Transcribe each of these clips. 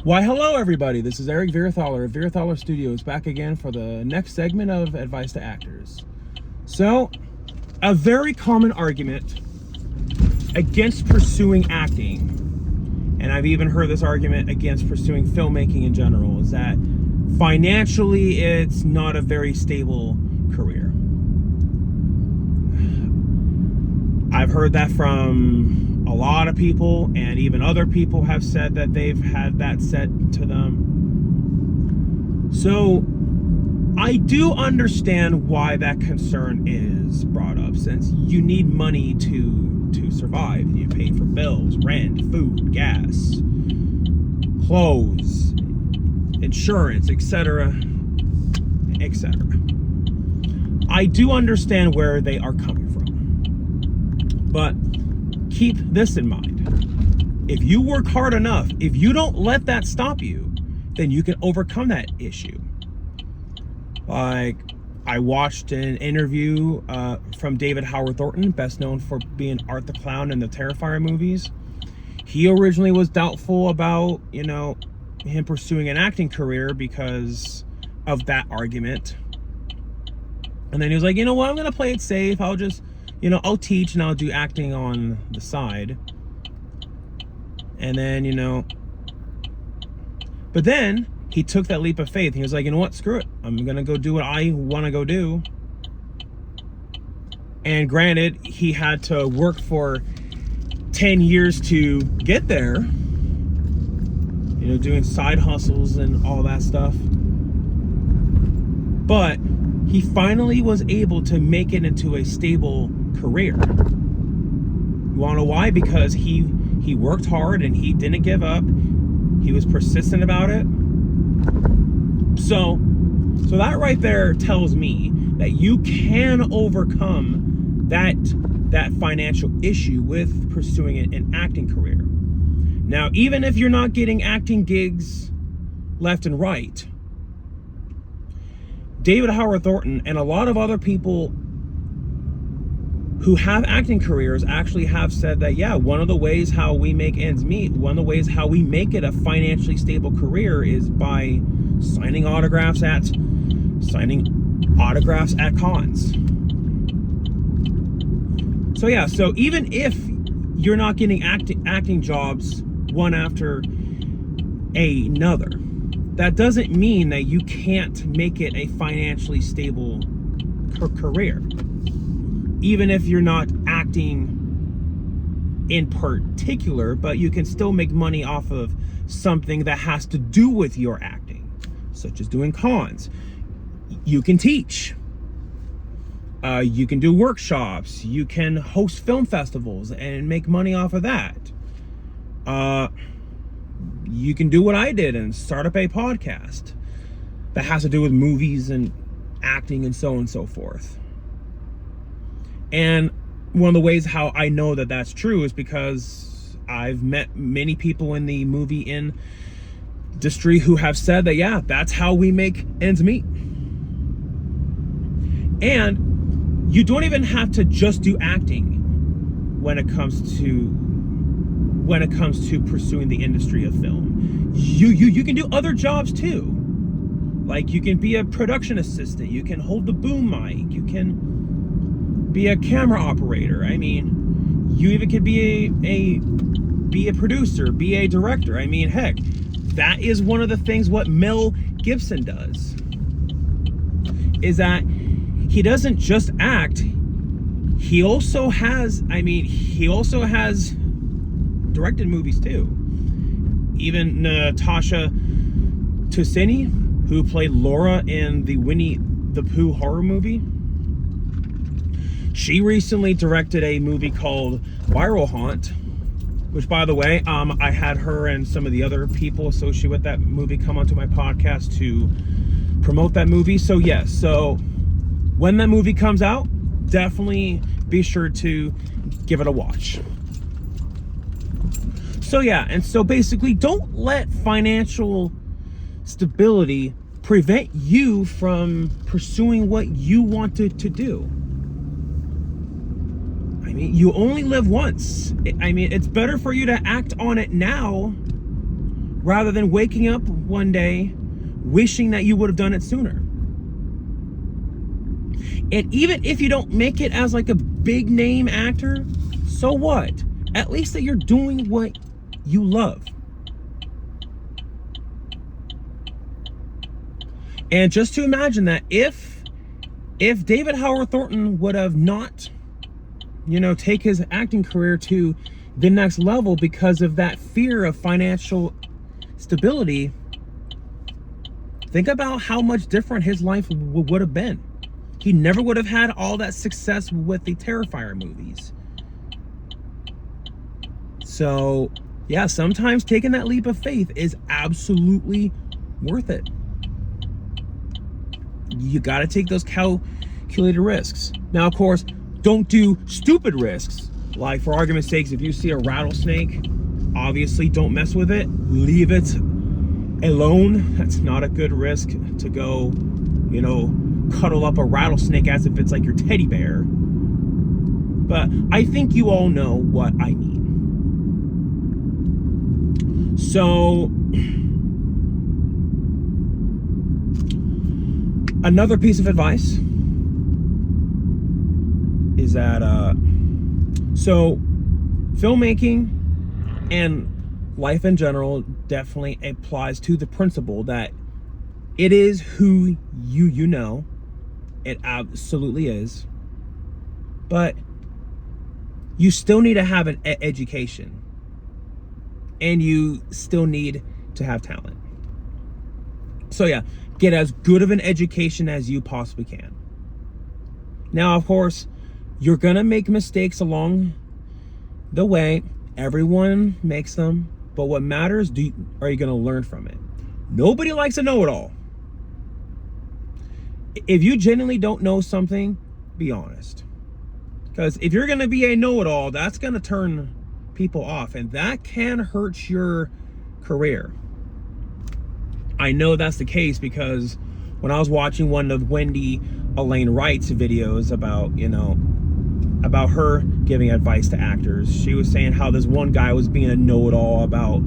Why, hello everybody, this is Eric Virathaler of Virathaler Studios back again for the next segment of Advice to Actors. So, a very common argument against pursuing acting, and I've even heard this argument against pursuing filmmaking in general, is that financially it's not a very stable career. I've heard that from a lot of people, and even other people have said that they've had that said to them. So I do understand why that concern is brought up, since you need money to survive. You pay for bills, rent, food, gas, clothes, insurance, etc., etc. I do understand where they are coming from, but keep this in mind. If you work hard enough, if you don't let that stop you, then you can overcome that issue. Like, I watched an interview from David Howard Thornton, best known for being Art the Clown in the Terrifier movies. He originally was doubtful about, him pursuing an acting career because of that argument. And then he was like, you know what, I'm going to play it safe. I'll just, I'll teach and I'll do acting on the side. And then, but then he took that leap of faith. He was like, you know what, screw it. I'm going to go do what I want to go do. And granted, he had to work for 10 years to get there, doing side hustles and all that stuff. But he finally was able to make it into a stable career. You want to know why? Because he worked hard and he didn't give up. He was persistent about it. So that right there tells me that you can overcome that financial issue with pursuing an acting career. Now, even if you're not getting acting gigs left and right, David Howard Thornton and a lot of other people who have acting careers actually have said that, yeah, one of the ways how we make ends meet, one of the ways how we make it a financially stable career is by signing autographs at cons. So yeah, so even if you're not getting acting jobs one after another, that doesn't mean that you can't make it a financially stable career. Even if you're not acting in particular, but you can still make money off of something that has to do with your acting, such as doing cons. You can teach. You can do workshops. You can host film festivals and make money off of that. You can do what I did and start up a podcast that has to do with movies and acting and so on and so forth. And one of the ways how I know that that's true is because I've met many people in the movie industry who have said that, yeah, that's how we make ends meet. And you don't even have to just do acting when it comes to pursuing the industry of film. You can do other jobs too. Like, you can be a production assistant, you can hold the boom mic, you can be a camera operator. I mean, you even could be a producer, be a director. I mean, heck, that is one of the things what Mel Gibson does, is that he doesn't just act, he also has directed movies too. Even Natasha Tuscany, who played Laura in the Winnie the Pooh horror movie, she recently directed a movie called Viral Haunt, which, by the way, I had her and some of the other people associated with that movie come onto my podcast to promote that movie. So yes, so when that movie comes out, definitely be sure to give it a watch. So yeah, and so basically, don't let financial stability prevent you from pursuing what you wanted to do. I mean, you only live once. I mean, it's better for you to act on it now rather than waking up one day wishing that you would have done it sooner. And even if you don't make it as like a big name actor, so what? At least that you're doing what you love. And just to imagine that if David Howard Thornton would have not, take his acting career to the next level because of that fear of financial stability, think about how much different his life would have been. He never would have had all that success with the Terrifier movies. So, yeah, sometimes taking that leap of faith is absolutely worth it. You got to take those calculated risks. Now, of course, don't do stupid risks. Like, for argument's sake, if you see a rattlesnake, obviously don't mess with it. Leave it alone. That's not a good risk to go, cuddle up a rattlesnake as if it's like your teddy bear. But I think you all know what I mean. So, another piece of advice is that, filmmaking and life in general definitely applies to the principle that it is who you know. It absolutely is. But you still need to have an education. And you still need to have talent. So yeah, get as good of an education as you possibly can. Now, of course, you're gonna make mistakes along the way. Everyone makes them. But what matters, are you gonna learn from it? Nobody likes a know-it-all. If you genuinely don't know something, be honest. Because if you're gonna be a know-it-all, that's gonna turn people off, and that can hurt your career. I know that's the case because when I was watching one of Wendy Elaine Wright's videos about her giving advice to actors, she was saying how this one guy was being a know-it-all about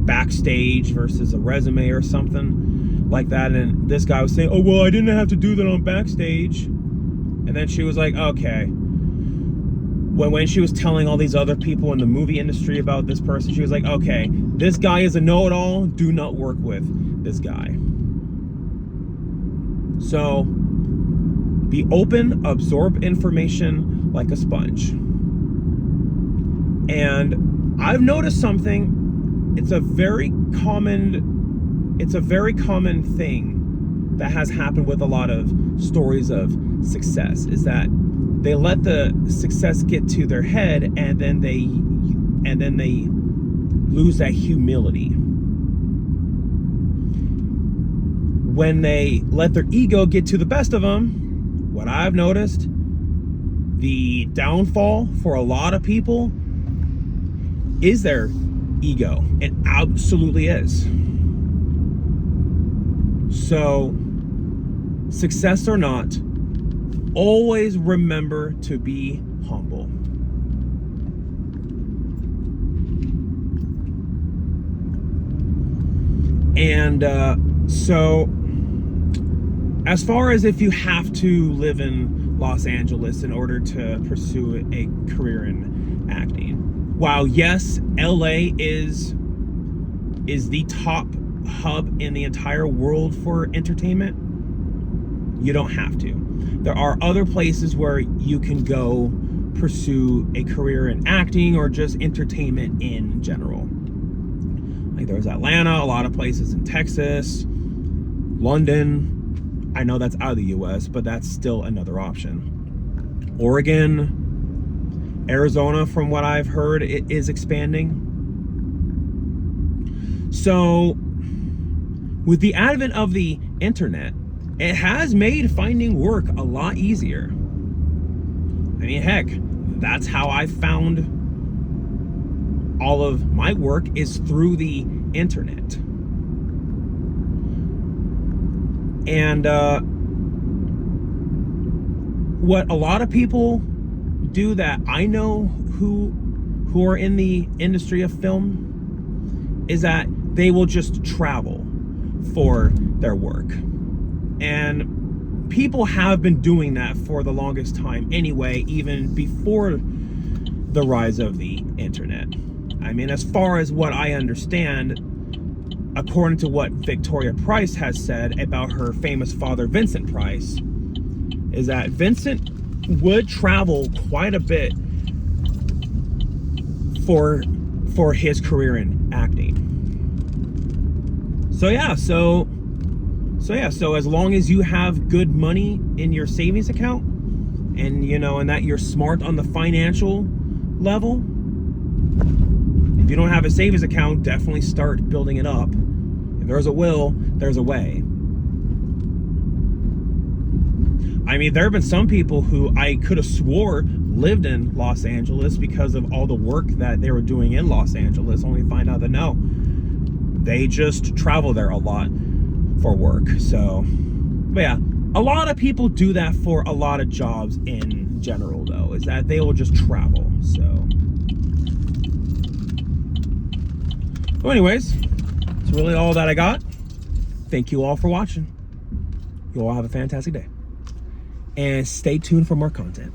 backstage versus a resume or something like that, and this guy was saying, oh, well, I didn't have to do that on backstage. And then she was like, okay. When she was telling all these other people in the movie industry about this person, she was like, okay, this guy is a know-it-all, do not work with this guy. So be open, absorb information like a sponge. And I've noticed something. It's a very common thing that has happened with a lot of stories of success, is that they let the success get to their head, and then they lose that humility. When they let their ego get to the best of them, what I've noticed, the downfall for a lot of people is their ego. It absolutely is. So, success or not, always remember to be humble. And so, as far as if you have to live in Los Angeles in order to pursue a career in acting, while yes, LA is the top hub in the entire world for entertainment, you don't have to. There are other places where you can go pursue a career in acting or just entertainment in general. Like there's Atlanta, a lot of places in Texas, London. I know that's out of the US, but that's still another option. Oregon, Arizona, from what I've heard, it is expanding. So with the advent of the internet, it has made finding work a lot easier. I mean, heck, that's how I found all of my work, is through the internet. And what a lot of people do that I know who are in the industry of film is that they will just travel for their work. And people have been doing that for the longest time anyway, even before the rise of the internet. I mean, as far as what I understand, according to what Victoria Price has said about her famous father, Vincent Price, is that Vincent would travel quite a bit for his career in acting. So as long as you have good money in your savings account, and and that you're smart on the financial level, if you don't have a savings account, definitely start building it up. If there's a will, there's a way. I mean, there have been some people who I could have swore lived in Los Angeles because of all the work that they were doing in Los Angeles, only to find out that no, they just travel there a lot for work. So, but yeah, a lot of people do that for a lot of jobs in general, though, is that they will just travel. So, anyways, that's really all that I got. Thank you all for watching. You all have a fantastic day. And stay tuned for more content.